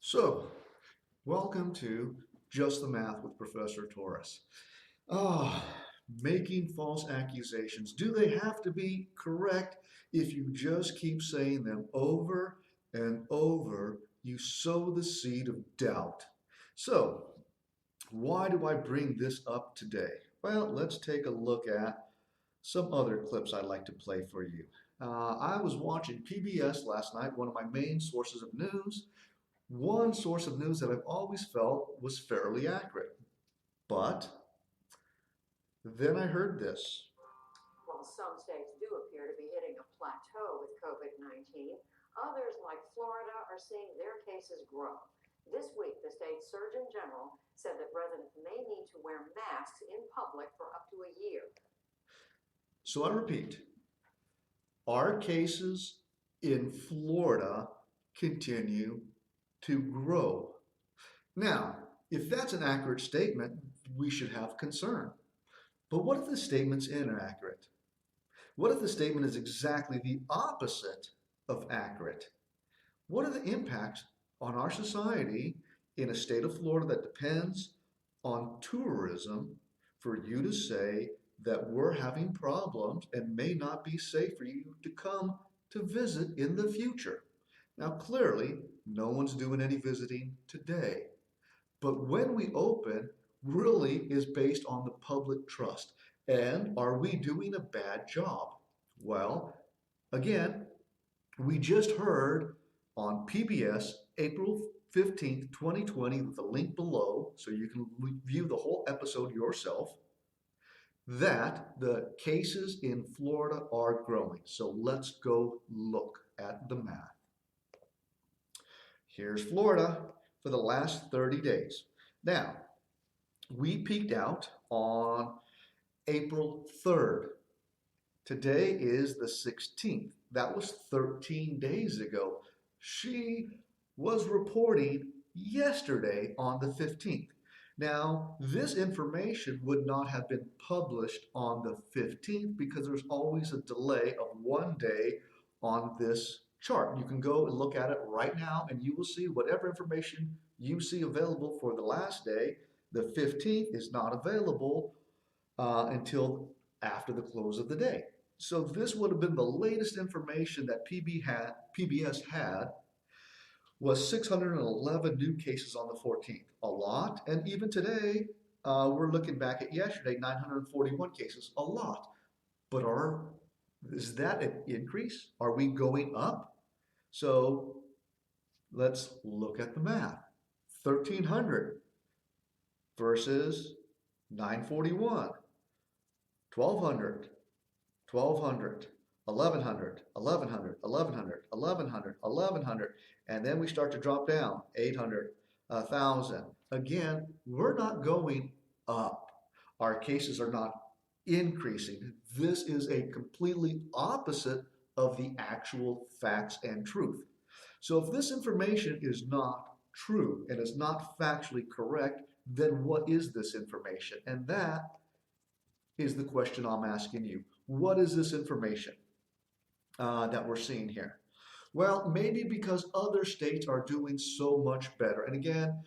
So, welcome to Just the Math with Professor Torres. Ah, making false accusations. Do they have to be correct? If you just keep saying them over and over, you sow the seed of doubt. So, why do I bring this up today? Well, let's take a look at some other clips I'd like to play for you. I was watching PBS last night, one of my main sources of news, one source of news that I've always felt was fairly accurate. But then I heard this. While some states do appear to be hitting a plateau with COVID-19, others, like Florida, are seeing their cases grow. This week, the state's Surgeon General said that residents may need to wear masks in public for up to a year. So I repeat, our cases in Florida continue to grow. Now, if that's an accurate statement, we should have concern. But what if the statement's inaccurate? What if the statement is exactly the opposite of accurate? What are the impacts on our society in a state of Florida that depends on tourism for you to say that we're having problems and may not be safe for you to come to visit in the future? Now, clearly, no one's doing any visiting today. But when we open, really is based on the public trust. And are we doing a bad job? Well, again, we just heard on PBS April 15th, 2020, with the link below, so you can view the whole episode yourself, that the cases in Florida are growing. So let's go look at the math. Here's Florida for the last 30 days. Now, we peaked out on April 3rd. Today is the 16th. That was 13 days ago. She was reporting yesterday on the 15th. Now, this information would not have been published on the 15th because there's always a delay of one day on this chart. You can go and look at it right now and you will see whatever information you see available for the last day. The 15th is not available until after the close of the day. So this would have been the latest information that PBS had was 611 new cases on the 14th. A lot. And even today, we're looking back at yesterday, 941 cases. A lot. But is that an increase? Are we going up? So let's look at the math. 1,300 versus 941. 1,200, 1,200, 1,100, 1,100, 1,100, 1,100, 1,100, and then we start to drop down, 800, 1,000. Again, we're not going up. Our cases are not increasing. This is a completely opposite of the actual facts and truth. So if this information is not true and is not factually correct, then what is this information? And that is the question I'm asking you. What is this information that we're seeing here? Well, maybe because other states are doing so much better. And again,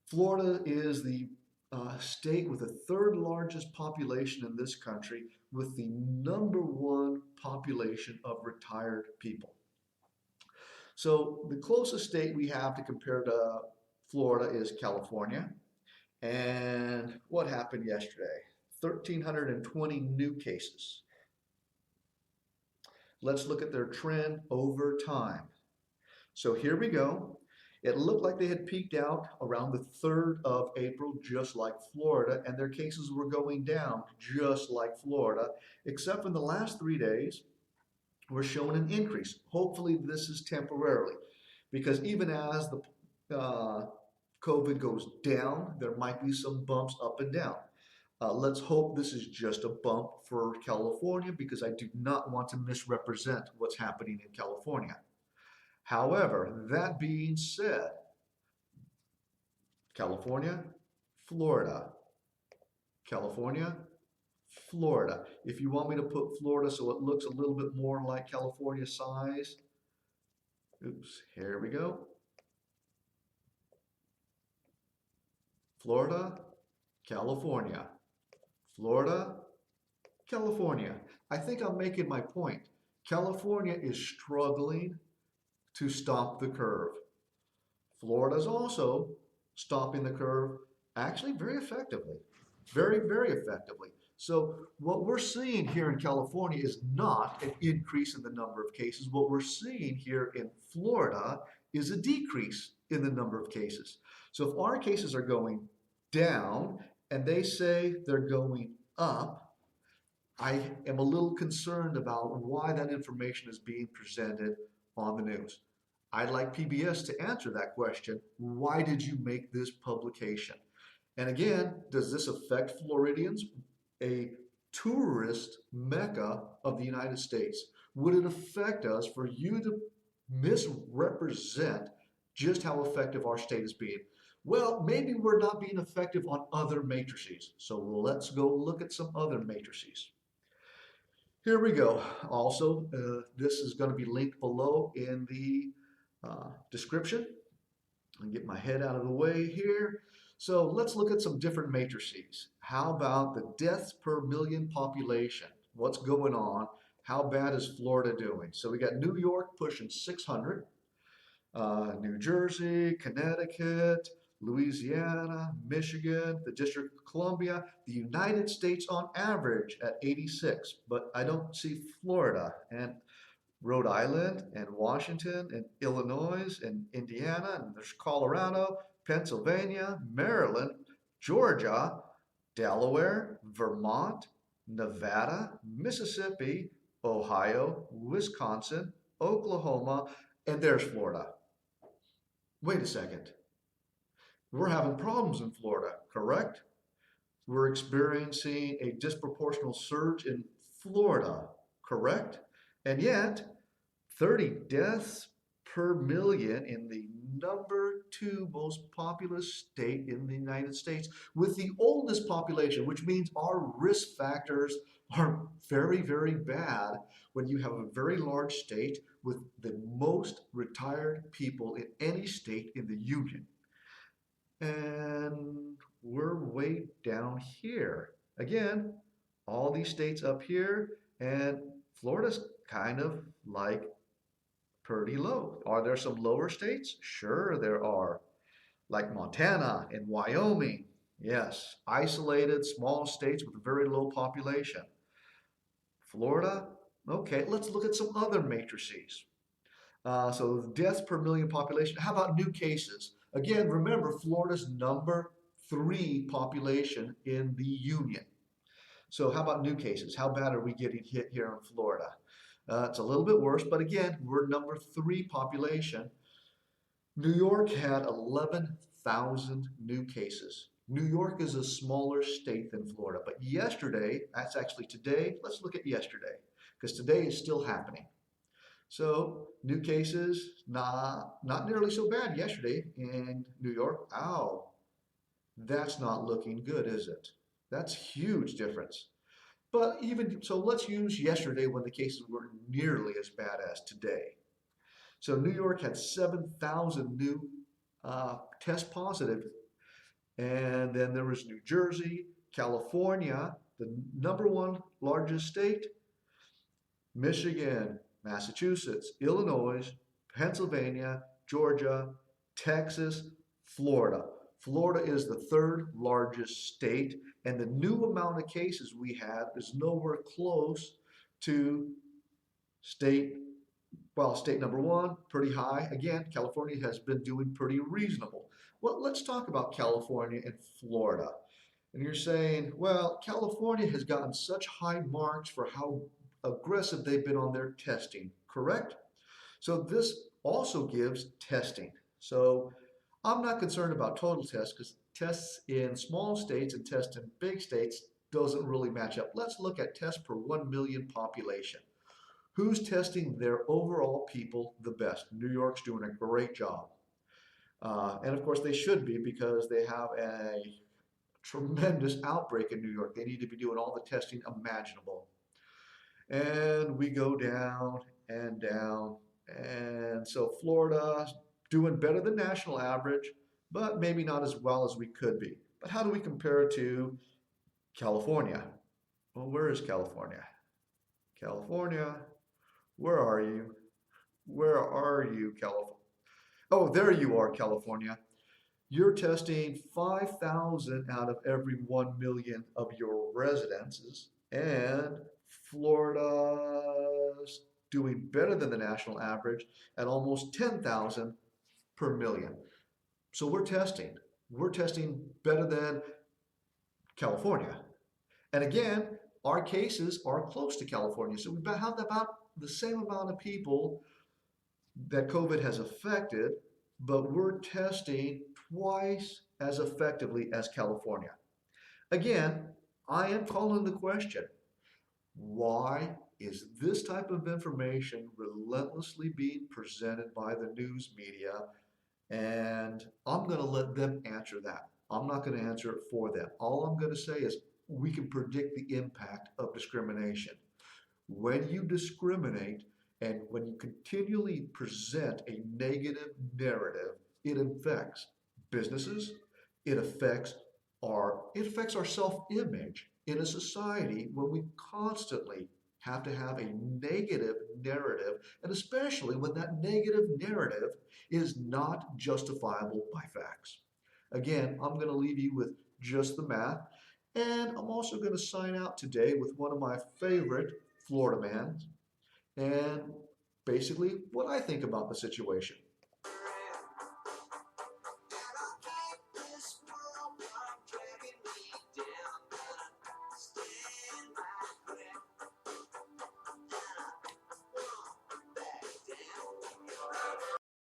Florida is the state with the third largest population in this country, with the number one population of retired people. So the closest state we have to compare to Florida is California. And what happened yesterday? 1,320 new cases. Let's look at their trend over time. So here we go. It looked like they had peaked out around the 3rd of April, just like Florida, and their cases were going down, just like Florida, except in the last 3 days, we're showing an increase. Hopefully this is temporarily, because even as the COVID goes down, there might be some bumps up and down. Let's hope this is just a bump for California, because I do not want to misrepresent what's happening in California. However, that being said, California, Florida, California, Florida. If you want me to put Florida so it looks a little bit more like California size, oops, here we go. Florida, California, Florida, California. I think I'm making my point. California is struggling to stop the curve. Florida's also stopping the curve actually very effectively. Very, very effectively. So, what we're seeing here in California is not an increase in the number of cases. What we're seeing here in Florida is a decrease in the number of cases. So, if our cases are going down and they say they're going up, I am a little concerned about why that information is being presented on the news. I'd like PBS to answer that question. Why did you make this publication? And again, does this affect Floridians, a tourist mecca of the United States? Would it affect us for you to misrepresent just how effective our state is being? Well, maybe we're not being effective on other matrices. So let's go look at some other matrices. Here we go. Also, this is going to be linked below in the description. I'll get my head out of the way here. So let's look at some different matrices. How about the deaths per million population? What's going on? How bad is Florida doing? So we got New York pushing 600, New Jersey, Connecticut, Louisiana, Michigan, the District of Columbia, the United States on average at 86, but I don't see Florida and Rhode Island and Washington and Illinois and Indiana, and there's Colorado, Pennsylvania, Maryland, Georgia, Delaware, Vermont, Nevada, Mississippi, Ohio, Wisconsin, Oklahoma, and there's Florida. Wait a second. We're having problems in Florida, correct? We're experiencing a disproportional surge in Florida, correct? And yet, 30 deaths per million in the number 2 most populous state in the United States with the oldest population, which means our risk factors are very, very bad when you have a very large state with the most retired people in any state in the Union. And we're way down here. Again, all these states up here, and Florida's kind of like pretty low. Are there some lower states? Sure, there are. Like Montana and Wyoming. Yes, isolated small states with a very low population. Florida? Okay, let's look at some other matrices. So deaths per million population. How about new cases? Again, remember Florida's number 3 population in the Union. So how about new cases? How bad are we getting hit here in Florida? It's a little bit worse, but again, we're number 3 population. New York had 11,000 new cases. New York is a smaller state than Florida, but yesterday, that's actually today, let's look at yesterday, because today is still happening. So new cases, not nearly so bad yesterday in New York. Ow, that's not looking good, is it? That's huge difference. But even so, let's use yesterday when the cases were nearly as bad as today. So New York had 7,000 new test positive, and then there was New Jersey, California, the number 1 largest state, Michigan, Massachusetts, Illinois, Pennsylvania, Georgia, Texas, Florida. Florida is the 3rd largest state, and the new amount of cases we have is nowhere close to state number 1, pretty high. Again, California has been doing pretty reasonable. Well, let's talk about California and Florida. And you're saying, well, California has gotten such high marks for how aggressive they've been on their testing, correct? So this also gives testing. So I'm not concerned about total tests because tests in small states and tests in big states doesn't really match up. Let's look at tests per 1 million population. Who's testing their overall people the best? New York's doing a great job. And of course they should be because they have a tremendous outbreak in New York. They need to be doing all the testing imaginable. And we go down and down. And so Florida's doing better than national average, but maybe not as well as we could be. But how do we compare to California? Well, where is California? California, where are you? Where are you, California? Oh, there you are, California. You're testing 5,000 out of every 1 million of your residences, and Florida's doing better than the national average at almost 10,000 per million. So we're testing. We're testing better than California. And again, our cases are close to California. So we have about the same amount of people that COVID has affected, but we're testing twice as effectively as California. Again, I am calling the question, why is this type of information relentlessly being presented by the news media? And I'm going to let them answer that. I'm not going to answer it for them. All I'm going to say is we can predict the impact of discrimination. When you discriminate and when you continually present a negative narrative, it affects businesses, it affects our self-image in a society when we constantly have to have a negative narrative, and especially when that negative narrative is not justifiable by facts. Again, I'm going to leave you with just the math, and I'm also going to sign out today with one of my favorite Florida man, and basically what I think about the situation.